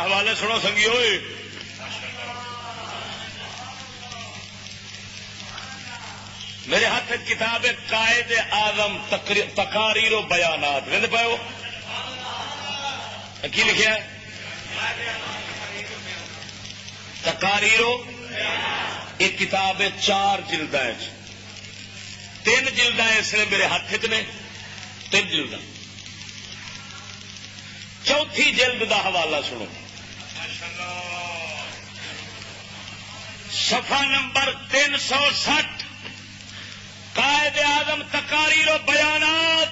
حوالے سنو سنگی ہوئے. میرے ہاتھ کتاب ہے قائد اعظم تقاریر و بیانات. ویندے پے ہو کی لکھیا ہے؟ تقاریر و ایک کتاب ہے 4 جلدیں 3 جلدیں اس نے میرے ہاتھ نے 3 جلد. چوتھی جلد دا حوالہ سنو. صفحہ نمبر 360 قائد اعظم تقاریر و بیانات.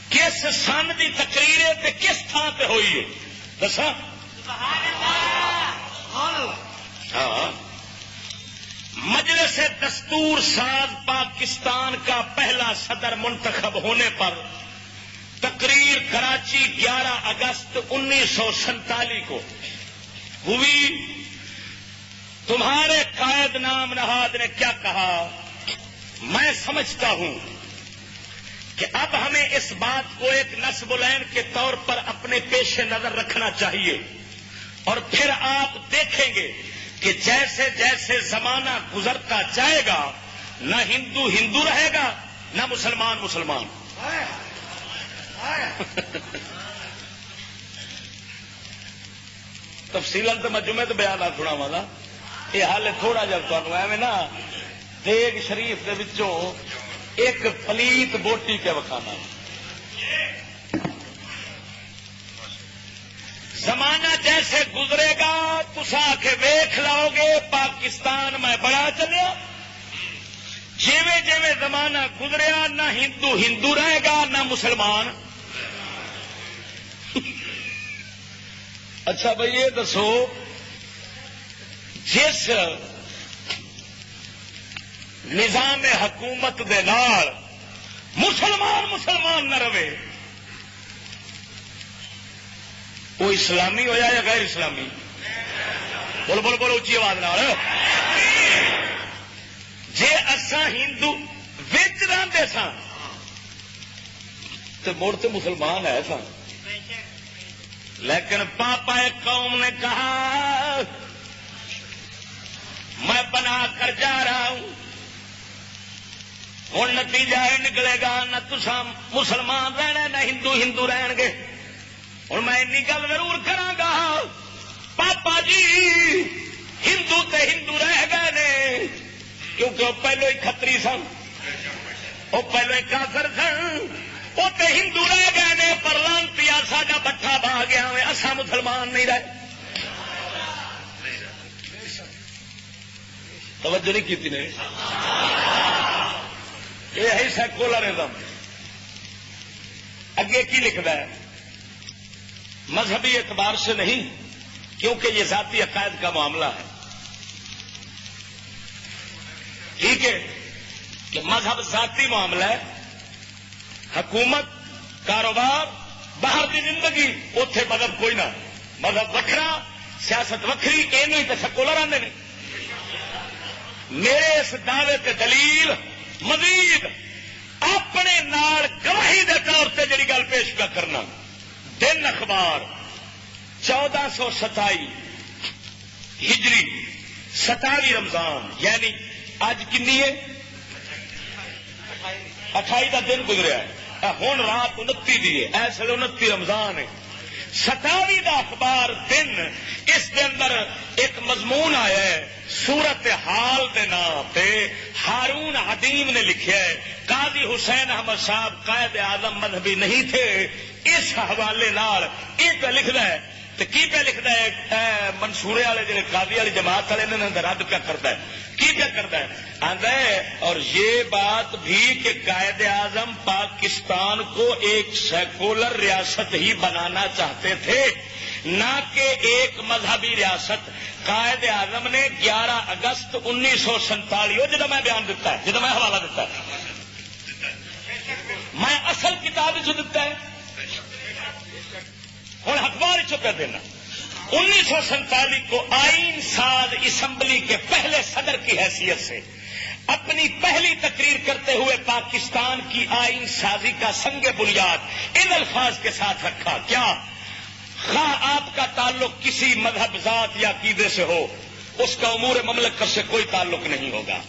کس سن کی تقریر ہے کس تھان پہ ہوئی ہے دسا؟ ہاں. مجلس دستور ساز پاکستان کا پہلا صدر منتخب ہونے پر تقریر کراچی 11 اگست 1947 کو ہوئی. تمہارے قائد نام نہاد نے کیا کہا؟ میں سمجھتا ہوں کہ اب ہمیں اس بات کو ایک نصب العین کے طور پر اپنے پیش نظر رکھنا چاہیے اور پھر آپ دیکھیں گے کہ جیسے جیسے زمانہ گزرتا جائے گا نہ ہندو ہندو رہے گا نہ مسلمان مسلمان. تفصیل تو میں جمعے تو بیانات سناواں گا. یہ حال تھوڑا جا تمہیں ایویں نا دیگ شریف دے وچوں ایک پلیت بوٹی کے وکھانا. زمانہ جیسے گزرے گا تسا کے ویکھ لاؤ گے پاکستان میں بڑا چلیا. جیویں جیویں زمانہ گزریا نہ ہندو ہندو رہے گا نہ مسلمان. اچھا بھائی یہ دسو جس نظام حکومت دے نال مسلمان نہ رہے وہ اسلامی ہویا یا غیر اسلامی؟ بولو بولو بولو اچھی آواز نال. جے اساں ہندو وچ رہندے ساں تے مڑ تے مسلمان ہے ساں. لیکن پاپا قوم نے کہا میں بنا کر جا رہا ہوں. ہوں نتیجہ یہ نکلے گا نہ تسا مسلمان رہنا نہ ہندو ہندو رہن گے. ہوں میں این گل ضرور کرا گا پاپا جی ہندو تے ہندو رہ گئے نے کیونکہ وہ پہلو ہی کھتری سن وہ پہلو ہی کافر سن وہ تے ہندو رہ گئے نے پر لانتی ساڈا بٹھا بہ گیا اسا مسلمان نہیں رہے. توجہ نہیں کی نے. یہ ہے سیکولرزم. اگے کی لکھتا ہے؟ مذہبی اعتبار سے نہیں کیونکہ یہ ذاتی عقائد کا معاملہ ہے. ٹھیک ہے کہ مذہب ذاتی معاملہ ہے. حکومت کاروبار باہر کی زندگی اتے مذہب کوئی نہ. مذہب وکھرا سیاست وکری یہ تو سیکولر آتے ہیں. میرے اس دعوے تے دلیل مزید اپنے نال گواہی دے طور سے جڑی گل پیش پہ کرنا. دن اخبار 1427 ہجری 27 رمضان یعنی اج کنی ہے 28 کا دن گزریا ہے. ہوں رات 29 دی ہے اس ویلے 29 رمضان ہے. 27 کا اخبار دن اس کے اندر ایک مضمون آیا ہے سورت حال دے نام پہ ہارون حدیم نے لکھا ہے. قاضی حسین احمد صاحب قائد اعظم مذہبی نہیں تھے. اس حوالے نال یہ پہ لکھتا ہے تو کی پہ لکھتا ہے منصورے والے جڑے قاضی والی جماعت والے نے رد پہ کرتا ہے. کی پہ کرتا ہے آتا ہے اور یہ بات بھی کہ قائد اعظم پاکستان کو ایک سیکولر ریاست ہی بنانا چاہتے تھے نہ کہ ایک مذہبی ریاست. قائد اعظم نے 11 اگست 1947 جدو میں بیان دیتا ہے جدو میں حوالہ دیتا ہے میں اصل کتاب جو دیتا ہے ہوں اخبار چکا دینا 1947 کو آئین ساز اسمبلی کے پہلے صدر کی حیثیت سے اپنی پہلی تقریر کرتے ہوئے پاکستان کی آئین سازی کا سنگ بنیاد ان الفاظ کے ساتھ رکھا، کیا؟ خواہ آپ کا تعلق کسی مذہب، ذات یا عقیدے سے ہو، اس کا امور مملکت سے کوئی تعلق نہیں ہوگا۔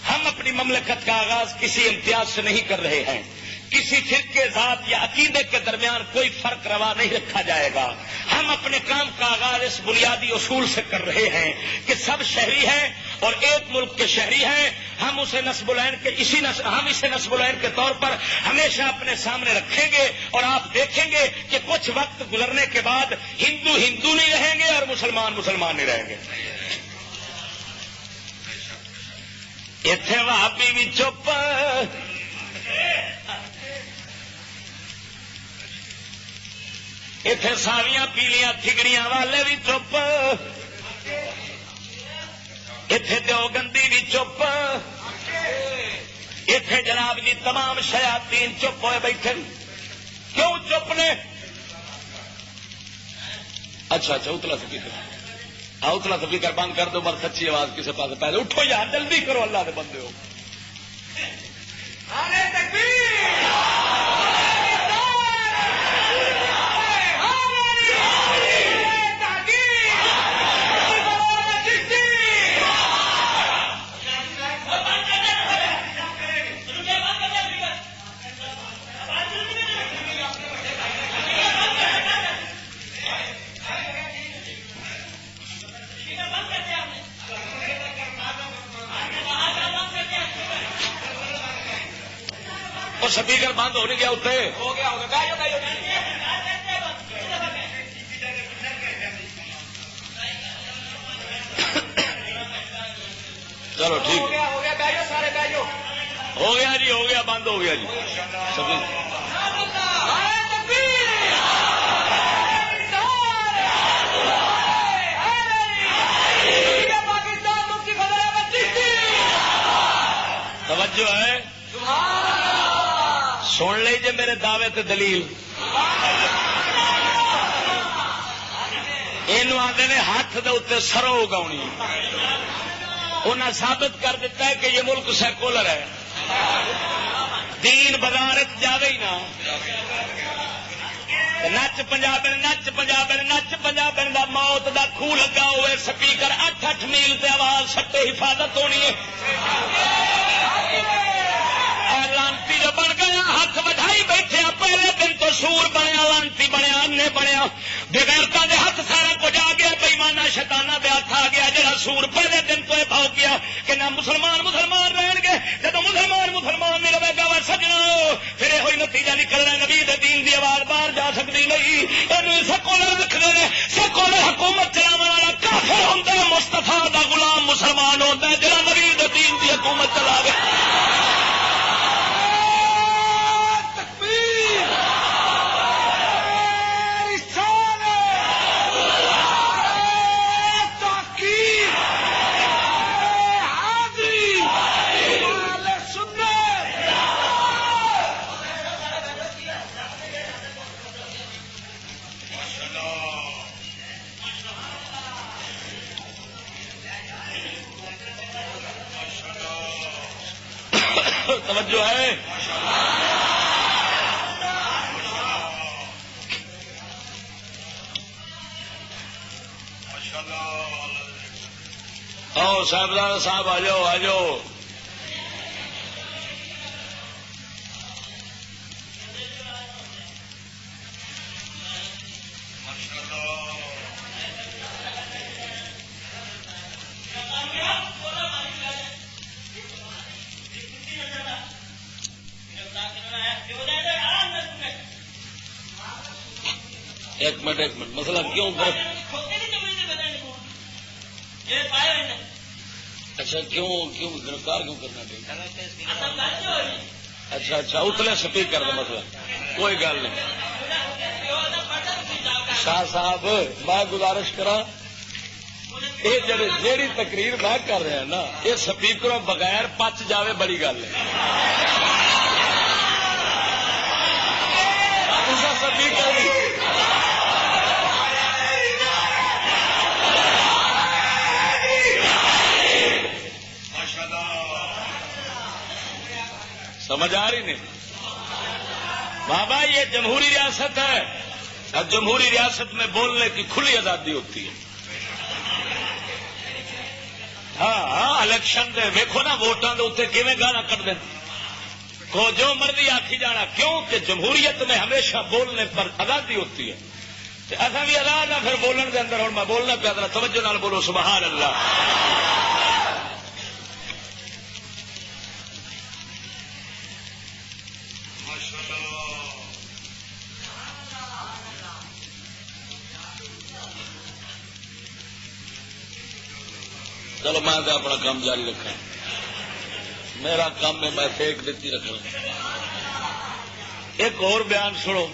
ہم اپنی مملکت کا آغاز کسی امتیاز سے نہیں کر رہے ہیں، کسی فرقے، ذات یا عقیدے کے درمیان کوئی فرق روا نہیں رکھا جائے گا۔ ہم اپنے کام کا آغاز اس بنیادی اصول سے کر رہے ہیں کہ سب شہری ہیں اور ایک ملک کے شہری ہیں۔ ہم اسے نسب العین کے طور پر ہمیشہ اپنے سامنے رکھیں گے، اور آپ دیکھیں گے کہ کچھ وقت گزرنے کے بعد ہندو ہندو نہیں رہیں گے اور مسلمان مسلمان نہیں رہیں گے۔ اتنے وہابی بھی چپ، اتے ساویاں پیلیاں تھگڑیاں والے بھی چپ، اتے دیوبندی بھی چپ، اتے جناب جی تمام شیاطین چپ ہوئے بیٹھے۔ کیوں چپ نے؟ اچھا اتلا سپیکر بند کر دو، مر سچی آواز کسی پاس پہلے اٹھو یار، جلدی کرو، اللہ دے بندے ہو۔ سپیکر بند ہو نہیں گیا، اتنے ہو گیا چلو ٹھیک ہو گیا جی، ہو گیا، بند ہو گیا جی۔ توجہ ہے، سن لے جی میرے دعوے تے دلیل۔ یہ آتے نے ہاتھ دے اتنے سرو اگاؤنی، انہیں ثابت کر دیتا ہے کہ یہ ملک سیکولر ہے، دین بازار جاوے ہی نہ۔ نچ پنجاب نچ پنجاب نچ پنجاب دا موت دا خوہ لگا ہوئے سپیکر 8-8 میل تے آواز سٹے حفاظت ہونی ہے۔ لانتی جو بن گیا ہاتھ بجائی بیٹھے، پہلے دن تو سور بنیا، لانتی بنیا، انے بنیا، بغیرتا دے ہاتھ سارا کچھ آ گیا، بےمانا شیطانہ دے ہاتھ آ گیا۔ جڑا سور پہلے دن تو یہ بھاؤ گیا کہ نہ مسلمان مسلمان رہن گے، جب مسلمان مسلمان نہیں رہے گا وہ سجنا، پھر یہ نتیجہ نکلنا نبی دے دین دی آواز باہر جا سکتی نہیں۔ یہ سیکولر لکھنے نے، سیکولر حکومت چلاون والا کافر ہوندا ہے، مصطفیٰ دا غلام مسلمان ہوندا ہے جڑا نبی دے دین دی حکومت چلاوے۔ توجہ ہے، آؤ صاحبزادہ صاحب آ جاؤ آ جاؤ۔ ایک منٹ مسئلہ کیوں اچھا کیوں گرفتار کیوں کرنا چاہیے؟ اچھا اتلے سپیکر کا مسئلہ، کوئی گل نہیں۔ شاہ صاحب میں گزارش کرا، یہ جیڑی تقریر میں کر رہا نا، یہ سپیکروں بغیر پچ جاوے بڑی گل ہے۔ سپیکر سمجھ آ رہی نہیں؟ بابا یہ جمہوری ریاست ہے، اور جمہوری ریاست میں بولنے کی کھلی آزادی ہوتی ہے. ہاں الیکشن دے ویکھو نا، ووٹاں دے اتنے کیویں گانا کٹ دیں کو جو مرضی آکھی جانا. کیوں کہ جمہوریت میں ہمیشہ بولنے پر آزادی ہوتی ہے. ایسا بھی آزاد ہے پھر بولنے کے اندر. ہوں میں بولنا پیا ذرا توجہ نال بولو سبحان اللہ. چلو میں تو اپنا کام جاری رکھا، میرا کام ہے میں فیک دیتی رکھنا. ایک اور بیان سنو،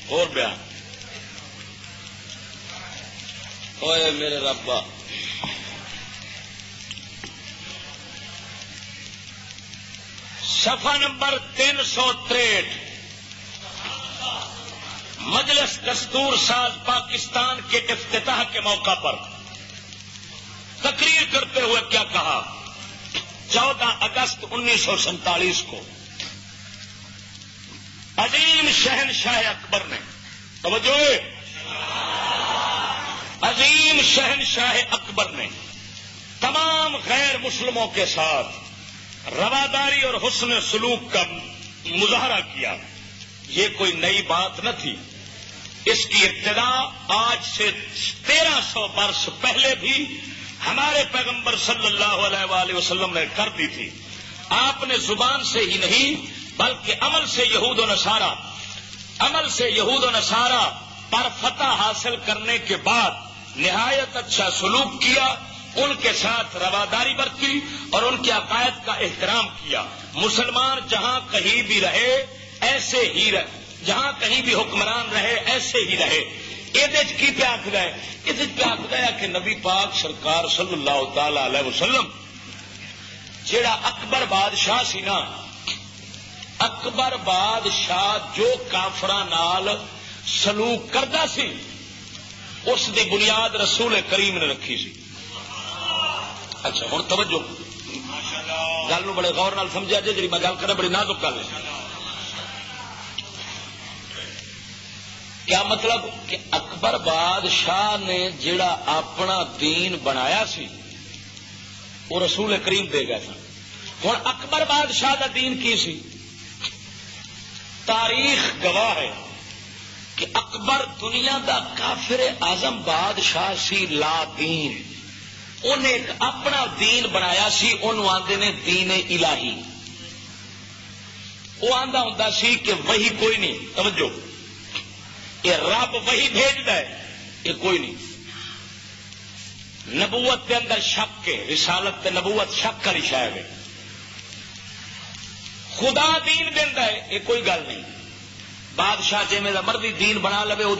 اور بیان. اوے میرے ربا، صفحہ نمبر 363، مجلس دستور ساز پاکستان کے افتتاح کے موقع پر تقریر کرتے ہوئے کیا کہا؟ 14 اگست 1947 کو عظیم شہنشاہ اکبر نے، توجہ، عظیم شہنشاہ اکبر نے تمام غیر مسلموں کے ساتھ رواداری اور حسن سلوک کا مظاہرہ کیا. یہ کوئی نئی بات نہ تھی، اس کی ابتدا آج سے 1300 برس پہلے بھی ہمارے پیغمبر صلی اللہ علیہ وآلہ وسلم نے کر دی تھی. آپ نے زبان سے ہی نہیں بلکہ عمل سے یہود و نصارہ پر فتح حاصل کرنے کے بعد نہایت اچھا سلوک کیا، ان کے ساتھ رواداری برتی اور ان کے عقائد کا احترام کیا. مسلمان جہاں کہیں بھی رہے ایسے ہی رہے، جہاں کہیں بھی حکمران رہے ایسے ہی رہے. یہ کی پہ آخر ہے؟ یہ پہ آخر ہے کہ نبی پاک سرکار صلی اللہ تعالی علیہ وسلم جیڑا اکبر بادشاہ سی نا، اکبر بادشاہ جو کافراں نال سلوک کردا سی اس دی بنیاد رسول کریم نے رکھی سی. اچھا ہوں توجہ، گل نو بڑے غور نال سمجھا جی، جی میں گل کرنا بڑی نازک گل ہے. کیا مطلب کہ اکبر بادشاہ نے جڑا اپنا دین بنایا سی وہ رسول کریم دے گئے سن. ہوں اکبر بادشاہ دا دین کی سی؟ تاریخ گواہ ہے کہ اکبر دنیا دا کافر اعظم بادشاہ سی، لا دین. انہیں ایک اپنا دین بنایا سی، انہوں آندے نے دین الہی. وہ آندا ہوندا سی کہ وہی کوئی نہیں، توجہ، یہ رب وہی بھیجدا ہے، یہ کوئی نہیں. نبوت کے اندر شک کے، رسالت تے نبوت شک والی شاید ہے. خدا دین دیندا ہے، یہ کوئی گل نہیں. بادشاہ جی میں مرضی دین بنا لے، وہ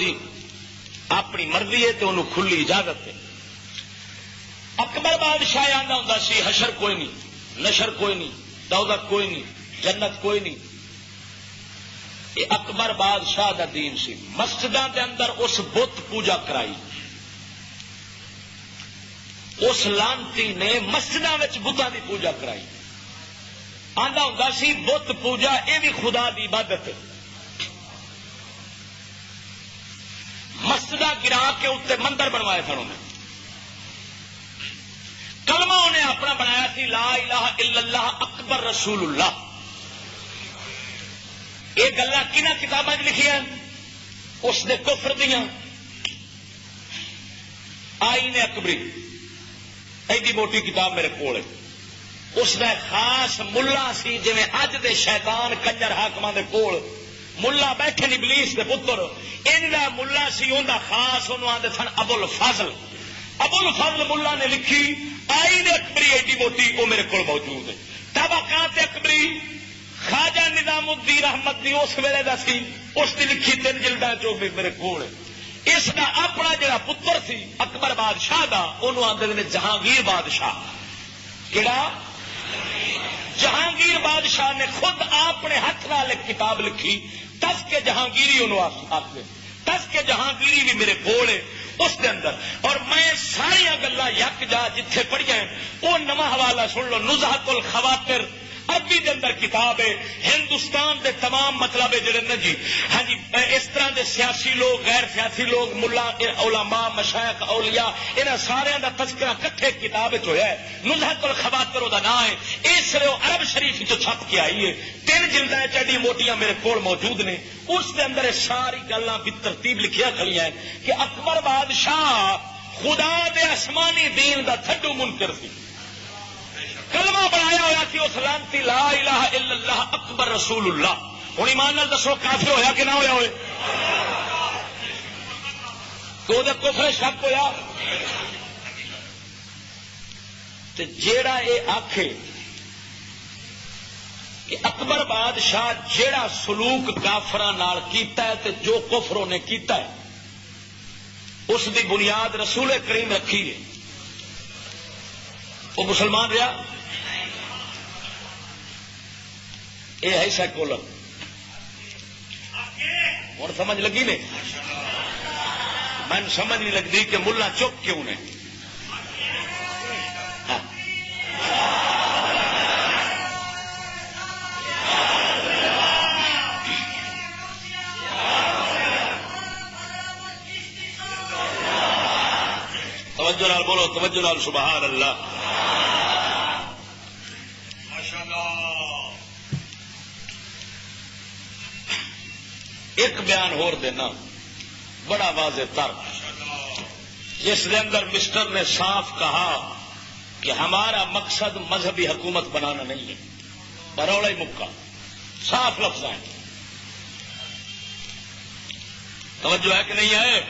اپنی مرضی ہے تو انہوں کھلی اجازت ہے. اکبر بادشاہ آندا ہوندا سی حشر کوئی نہیں، نشر کوئی نہیں، دوزخ کوئی نہیں، جنت کوئی نہیں. یہ اکبر بادشاہ دا دین سی. مسجداں دے اندر اس بت پوجا کرائی، اس لانتی نے مسجداں وچ بتاں دی پوجا کرائی. آندا ہوندا سی بت پوجا یہ بھی خدا دی عبادت ہے. مسجداں گرا کے اتنے مندر بنوائے تھے انہوں نے. کلمہ انہیں اپنا بنایا سی لا الہ الا اللہ اکبر رسول اللہ. یہ گلا کنہ کتاباں لکھی ہیں؟ اس نے کفر دیاں. آئین اکبری ایڈی موٹی کتاب میرے کول ہے. اس کا خاص ملا سی جی اج دے شیطان کنجر حاکماں دے کول ملا بیٹھے ابلیس دے پتر، ان کا ملا سی، ان کا خاص انہوں آتے سن ابو الفضل. ابو الفضل ملا نے لکھی آئین اکبری ایڈی موٹی، وہ میرے کو موجود ہے. طبقات اکبری خواجہ نظام الدین احمد دی اس ویلے دا سی، اس کی لکھی 3 جلداں جو میرے کو. اس کا اپنا جڑا پتر سی اکبر بادشاہ دا، انہوں آتے نے جہانگیر بادشاہ. کہڑا؟ جہانگیر بادشاہ نے خود اپنے ہاتھ نال ایک کتاب لکھی تذکرہ جہانگیری، انہوں آخر تذکرہ جہانگیری بھی میرے کول ہے اس کے اندر. اور میں ساری گلاں یک جا جتھے پڑھیاں وہ نواں حوالہ سن لو، نزہۃ الخواطر عربی دے اندر کتاب ہے. ہندوستان دے تمام مطلب جڑے نا جی ہاں جی اس طرح دے سیاسی لوگ غیر سیاسی لوگ ملا علماء مشائخ اولیاء انہاں سارے دا تذکرہ کٹھے کتاب وچ ہویا ہے. نزہۃ الخواطر دا نام ہے. اس لیے عرب شریف جو چھپ کے آئی ہے 3 جلدیں چڑی موٹیاں میرے کول موجود نے. اس دے اندر ساری گلاں بھی ترتیب لکھیا کھڑیاں ہیں کہ اکبر بادشاہ خدا دے آسمانی دین دا تھڈو منکر سی. کلمہ بنایا ہوا سی اس لعنتی لا الہ الا اللہ اکبر رسول اللہ. ہوں ایمان نال دسو کافر ہویا کہ نہ ہویا ہوئے؟ تو وہ کفر شک ہویا. تے جیڑا یہ آکھے کہ اکبر بادشاہ جیڑا سلوک کافراں نال کیتا ہے تے جو کفر نے کیتا ہے اس دی بنیاد رسول کریم رکھی ہے وہ مسلمان رہا. یہ ہے سیکولر. اور سمجھ لگی نے؟ میں سمجھ نہیں لگتی کہ ملا چپ کیوں نے. توجہ نال بولو، توجہ نال سبحان اللہ. ایک بیان اور دینا بڑا واضح تر جس کے اندر مسٹر نے صاف کہا کہ ہمارا مقصد مذہبی حکومت بنانا نہیں ہے. بروڑا ہی مکہ صاف لفظ ہے. توجہ ہے کہ نہیں ہے؟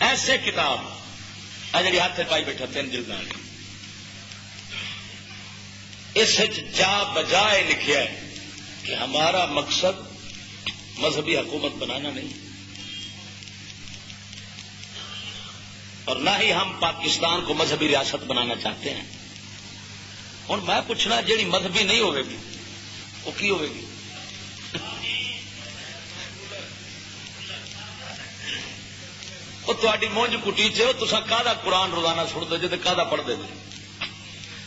ایسے کتاب جی ہاتھ پائی بیٹھا 3 جلداں اس جا بجائے لکھیا ہے کہ ہمارا مقصد مذہبی حکومت بنانا نہیں اور نہ ہی ہم پاکستان کو مذہبی ریاست بنانا چاہتے ہیں. ہوں میں پوچھنا جیڑی مذہبی نہیں ہوے گی وہ کی ہوے گی؟ وہ تاری مونج کٹی چا کا قرآن روزانہ سنتے جی کا پڑھتے جی.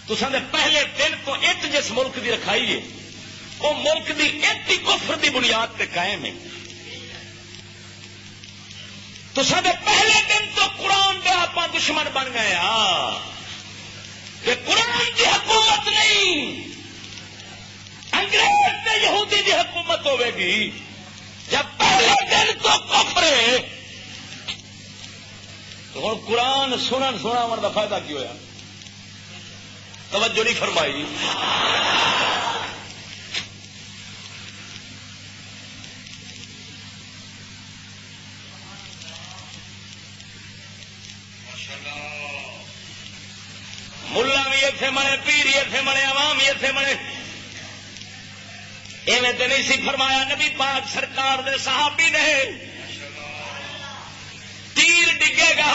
تساں دے پہلے دن تو ایک جس ملک دی رکھائی ہے وہ ملک دی ایک ہی کفر دی بنیاد تے قائم ہے. تساں دے پہلے دن تو قرآن دے آپ دشمن بن گئے کہ قرآن دی حکومت نہیں انگریز تے یہودی دی حکومت ہوے گی. جب پہلے دن تو کفر ہے تو ہوں قرآن سنن سنا دا فائدہ کی ہویا؟ توجہ نہیں فرمائی. ملا بھی اتنے مرے، پیر ہی اتنے مرے، عوام ہی اتنے مرے. ایویں تو نہیں سی فرمایا نبی پاک سرکار دے صحابی نے تیر ڈگے گا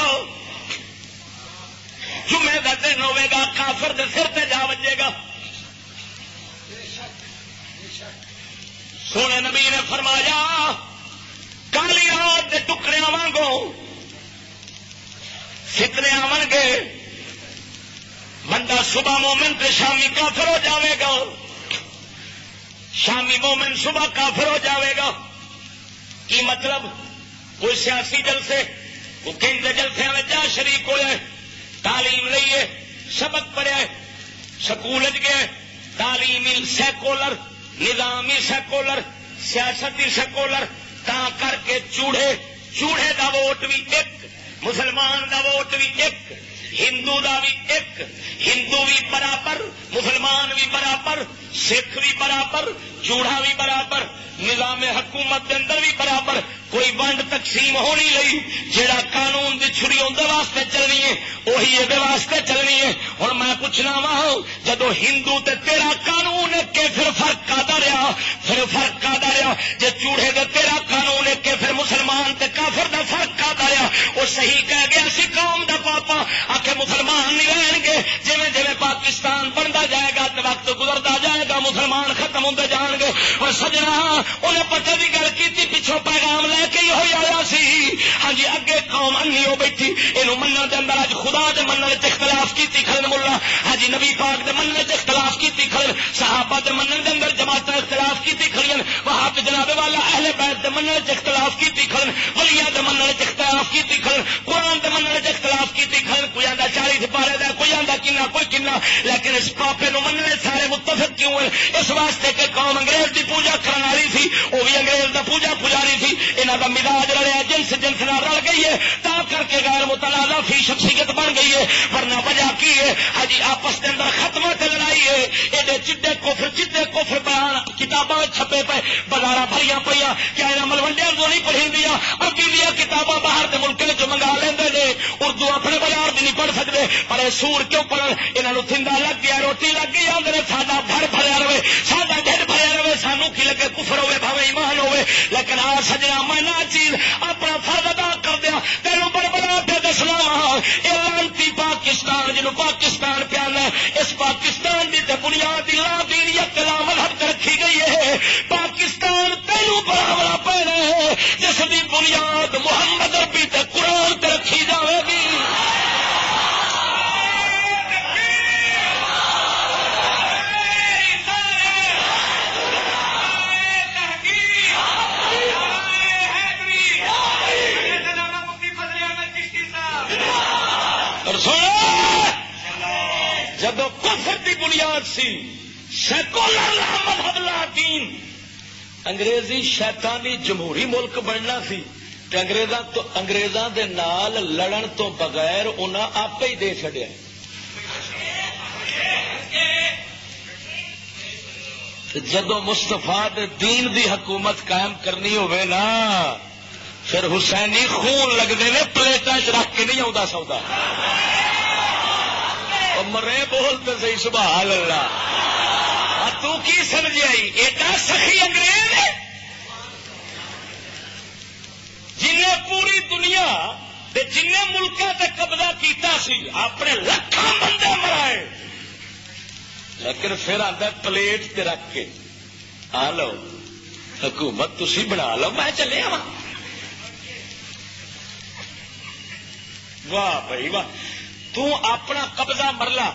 جمعے کا دن ہوے گا کافر دے سر تے جا بجے گا. سونے نبی نے فرمایا کالی رات کے ٹکڑے وانگو فتنے آون گے. بندہ صبح مومن تے شامی کافر ہو جاوے گا، شامی مومن صبح کافر ہو جاوے گا. کی مطلب؟ کوئی سیاسی جلسے وہ کہیں جلسے میں جا شریک ہو جائے، تعلیم لئیے، سبق پڑھے، سکول گئے، تعلیمی سیکولر، نظامی سیکولر، سیاستی سیکولر، تا کر کے چوڑے دا ووٹ بھی ایک، مسلمان دا ووٹ بھی ایک، ہندو دا بھی ایک، ہندو بھی برابر، مسلمان بھی برابر، سکھ بھی برابر، چوڑا بھی برابر، نظام حکومت کے اندر بھی برابر. کوئی ونڈ تقسیم ہونی لئی جیڑا قانون دی چھری اندر واسطے چلنی ہے وہی یہ واسطے چلنی ہے. اور میں پوچھنا وا جدو ہندو تے تیرا قانون کے پھر فرق کا رہا، پھر فرق کا رہا جے چوڑے دے تیرا قانون کے پھر مسلمان تے کافر دا فرق کا رہا. وہ صحیح کہہ گیا سی قوم دا پاپا آ کے مسلمان نہیں رہن گے. جویں جویں پاکستان بنتا جائے گا تو وقت گزرتا جائے گا مسلمان مسلمان ختم ہوتے جان گے. اور سجنا انہیں پتہ کی گل کی پچھوں پیغام لے کے ہی ہوئی آیا سی. ہاں جی اگے قوم انی ہو بیٹھی یہ منن دے اندر اج خدا دے منن چ اختلاف کیتی کھڑن ملا. ہاں جی نبی پاک دے منن چ اختلاف کیتی کھڑن صحابہ دے منن دے اندر جماعتاں اختلاف کیتی کھڑن وہاں پہ جناب والا اہل بیت دے منن چ اختلاف کیتی کھڑن ولیاں دے منن چ اختلاف کیتی کھڑن قرآن دے منن چ اختلاف کیتی کھڑن. کوئی آندا 40 پارے دا کوئی آندا کنا کوئی کنا لیکن اس پاپے نو مننے سارے متفق کیوں ہیں؟ اس واسطے کہ قوم انگریز دی پوجا کرن والی سی وہ بھی انگریز دا پوجا پجاری سی. انہاں دا مزاج رلیا جنس جنس نال رل گئی ہے تا کر کے غیر متنازع فی شخصیت بن گئی ہے. ورنہ وجہ کی ہے ہجی آپس کے اندر ختموں سے لڑائی ہے. یہ چڈے کفر بیان کتاباں چھپے پے بازار بھری پہ کیا یہاں ملوڈیا جو نہیں پڑھی دیا اربی دیا کتاباں باہر کے ملک چ منگا لیں اردو اپنے بازار بھی نہیں پڑھ سکتے پر یہ سور کیوں پڑھن یہاں تھندا لگ گیا روٹی لگ گئی آدھے ساڈا گھر بھریا رہے ساڈا ڈھڈ بھریا رہے سانو کی لگے کفر ہوے بھاوے ایمان ہوے لیکن آ سجنا میں نہ چیز اپنا فرض ادا کر دیا تینوں بڑا بڑا پہ دسنا یہ لانتی پاکستان جنوں پاکستان پیانا اس پاکستان کی بنیاد لا دینیت لا مذہب رکھی گئی ہے. پاکستان تینوں بڑا بڑا پینا ہے جس کی بنیاد محمد ربی تے قرآن تے رکھی جائے گی. جب کفر کی بنیاد سی سیکولر لا مذہب لا دین انگریزی شیطانی جمہوری ملک بننا سی انگریزاں دے نال لڑن تو بغیر انہاں آپ ہی دے چڈیا. جدو مستفا دے دین دی حکومت قائم کرنی ہوئے نا پھر حسینی خون لگتے نے پلیٹاں چ رکھ کے نہیں آتا سودا. مرے بولتے سی سبحان اللہ. تو کی سمجھ آئی ایڈا سخی انگریز جنہیں پوری دنیا جن ملکوں تے قبضہ کیتا سی اپنے لکھاں بندے مرائے لیکن پھر آتا پلیٹ تے رکھ کے آ لو حکومت تسی بنا لو میں چلے آ. واہ بھائی واہ. تو اپنا قبضہ مرلہ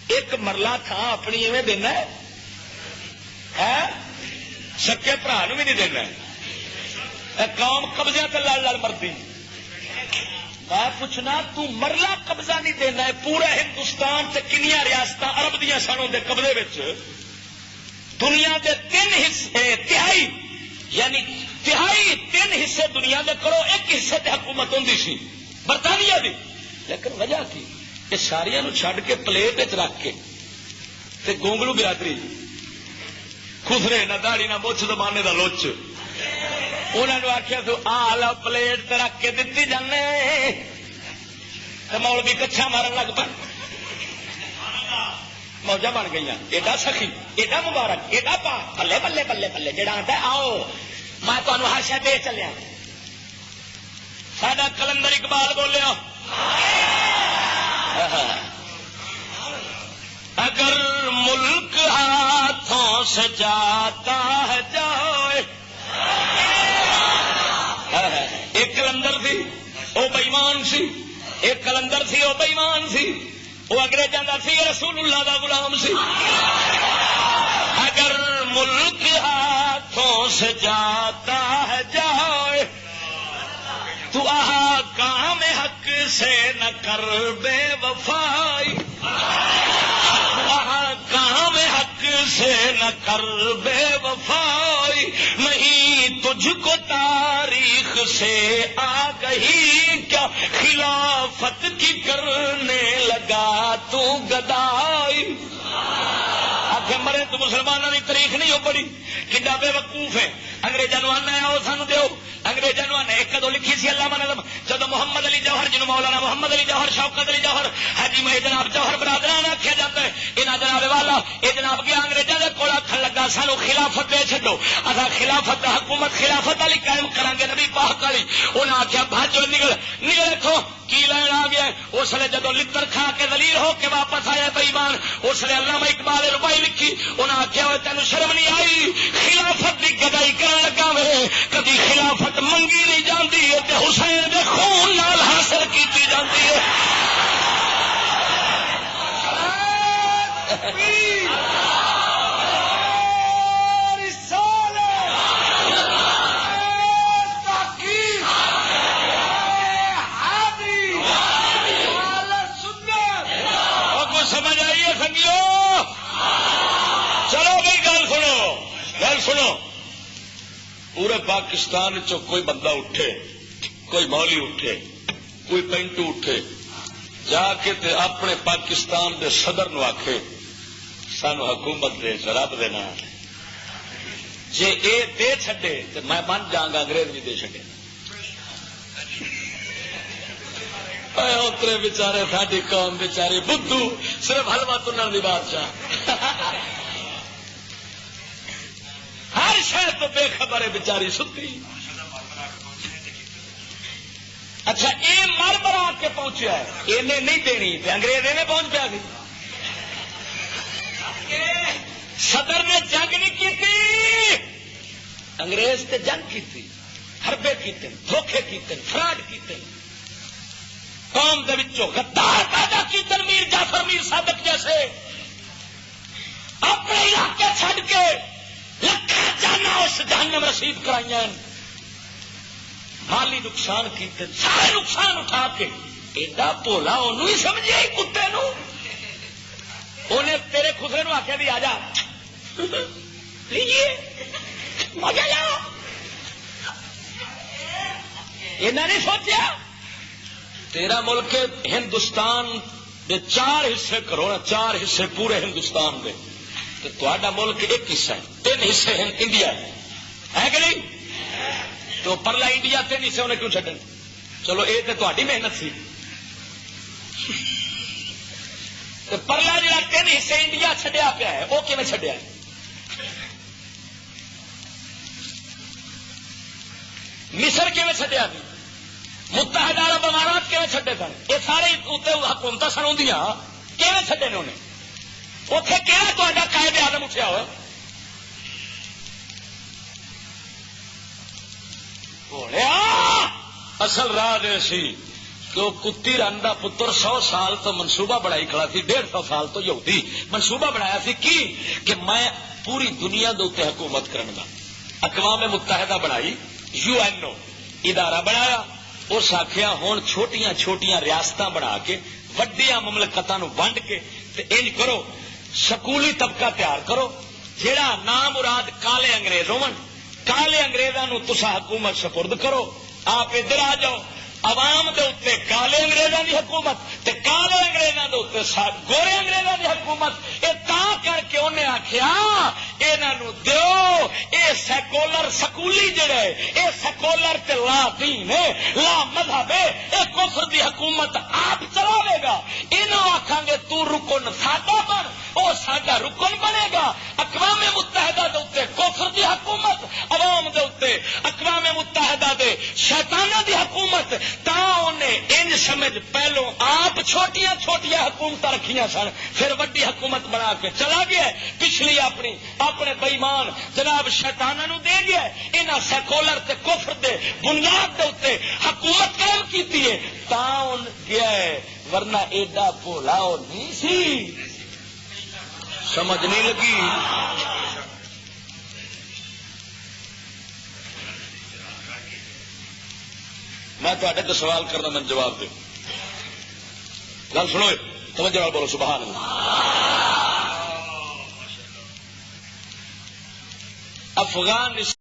ایک مرلہ تھا اپنی ایویں دینا ہے سکے برا بھی نہیں دینا ہے. قوم قبضے تے لڑ لڑ مرتی. میں پوچھنا تو مرلہ قبضہ نہیں دینا ہے. پورے ہندوستان سے کنیا ریاست عرب دیا سنوں دے قبضے وچ دنیا دے 3 حصے تہائی یعنی تہائی 3 حصے دنیا دے کرو ایک حصے تے حکومت ہوندی سی برطانیہ دی. لیکن وجہ کی کہ ساریا چھڈ کے پلیٹ رکھ کے تے گونگلو برادری خسرے نہ داڑی نہ مچھ زمانے دا لوچ انہوں نے آخیا تو آ لو پلیٹ رکھ کے دتی جانے مولوی کچھا مارن لگ پہ موجہ بن گئی. ایڈا سخی ایڈا مبارک ایڈا پا بلے بلے بلے بلے جہاں آتا آؤ میں تمہیں ہر شاید دے چلیا. ساڈا کلندر اقبال بولیا اگر ملک ہاتھوں سے جاتا ہے جائے. ایک کلندر تھی وہ بےمان سی ایک کلندر سی وہ بےمان سی وہ انگریزاں دا سی رسول اللہ دا غلام سی. اگر ملک ہاتھوں سے جاتا ہے جائے تو کام حق سے نہ کر بے وفائی. کام حق سے نہ کر بے وفائی نہیں تجھ کو تاریخ سے آگہی کیا خلافت کی کرنے لگا تو گدائی. آخر مرے تو مسلمانوں کی تاریخ نہیں ہو پڑی کنڈا بے وقوف ہے انگریزوں آنا ہے وہ سانو دیو. انگریزوں آنے ایک کدو لکھی سی علامہ نظم جب محمد علی جوہر جنہوں مولانا محمد علی جوہر شوکت علی جوہر حاجی میں جناب جوہر برادران آخیا جاتا ہے یہاں جناب والا یہ جناب گیا انگریزوں کے کول آخر لگا سانو خلافت دے چڈو اصا خلافت حکومت خلافت والی قائم کریں گے نبی پاک والی. انہیں آخیا بھاجو نکل نکل رکھو کی لین آ گیا. اس لیے جدو لڑ کھا کے دلیل ہو کے واپس آیا بےمان اس لیے علامہ اقبال روپائی لکھی انہیں آخیا وہ تین شرم نہیں آئی خلافت کی گدائی کرن لگا وے کدی خلافت منگی نہیں جاتی ہے تے حسین دے خون نال حاصل کیتی جاتی ہے. سمجھ آئیے سنگیو چلو بھائی گل سنو پورے پاکستان چ کوئی بندہ اٹھے کوئی مولوی اٹھے کوئی پینٹو اٹھے جا کے تے اپنے پاکستان دے صدر نو آکھے سانو حکومت دے رب دے نام جے اے دے چھڈے تے میں بن جاگا انگریز بھی دے چھڈے. اترے بچارے ساری قوم بچاری بدھو صرف حلوا تنن دی بادشاہ ہر شہر تو بے خبر ہے بچاری ستی. اچھا یہ مر برا کے پہنچیا ہے انہیں نہیں دینی تے انگریز نے پہنچ پیا گئی. صدر نے جنگ نہیں کی انگریز تے جنگ کی حربے کیتے دھوکھے کیتے فراڈ کیتے قوم دے وچوں غدار پیدا کیتے میر جعفر میر صادق جیسے اپنے علاقے چھڈ کے لکھاں جانا اس جہنم رسید کرائیاں مالی نقصان کیتے سارے نقصان اٹھا کے ایڈا بولا انہوں ہی سمجھے ہی کتے نو انہیں تیرے خسرے نو آخیا بھی آ جا لیجیے مزہ لاؤ. انہوں نے سوچا تیرا ملک ہندوستان دے 4 حصے کرو نا 4 حصے پورے ہندوستان دے تو تہاڈا ملک ایک حصہ ہے 3 حصے انڈیا ہے کہ نہیں تو پرلا انڈیا 3 حصے انہیں کیوں چھڈن. چلو یہ تو تہاڈی محنت سی تو پرلا جڑا 3 حصے انڈیا چھڈیا پیا ہے وہ کیویں چھڈیا ہے. مصر کیویں چھڈیا بھی متحدہ عرب امارات کیویں چھڈے سن یہ سارے اتنے حکومت سن کیویں چھڈے نے انہیں اتنے کہڑا تا قائد اعظم اٹھیا ہوا اصل راہ یہ سی کہ وہ کتی رن کا پتر 100 سال تو منصوبہ بڑائی کھڑا سی 150 سال تو یہودی منصوبہ بنایا سی کی کہ میں پوری دنیا دے اتنے حکومت کرنے کا اقوام متحدہ بنائی UN ادارہ بنایا اس آخیا ہوں چھوٹیاں چھوٹیاں ریاستاں بنا کے وڈیاں مملکتاں نو ونڈ کے تے انج کرو سکولی طبقہ تیار کرو جہاں نام مراد کالے انگریز ہون کالے انگریزاں نو تسا حکومت سپرد کرو آپ ادھر آ جاؤ عوام دے اتنے کالے انگریزاں دی حکومت تے کالے انگریزاں دے اتنے گورے انگریزاں دی حکومت یہ تا کر کے انہیں آخیا انہاں دیو اے سیکولر سکولی جڑے اے سیکولر تے لا دین لا مذہب اے کفر دی حکومت آپ چلاوے گا انہاں آکھاں گے تو رکن ساڈا بن او ساڈا رکن بنے گا. اقوام متحدہ دے اتنے کفر دی حکومت عوام دے اتنے اقوام متحدہ دے شیطاناں دی حکومت تا انہیں انج سمجھ پہلو آپ چھوٹیاں چھوٹیاں حکومت رکھیاں سن پھر وڈی حکومت بنا کے چلا گیا پچھلی اپنے بےمان جناب شیطاناں نو دے گیا انہاں سیکولر تے کفر دے بنیاد دے اتنے حکومت قائم کیتی ہے تا ان گیا ہے ورنہ ایڈا بولا نہیں سی سمجھ نہیں لگی. میں تو سوال کرنا میں جواب دوں گل سنو توجہ نال بولو سبحان اللہ. افغانستان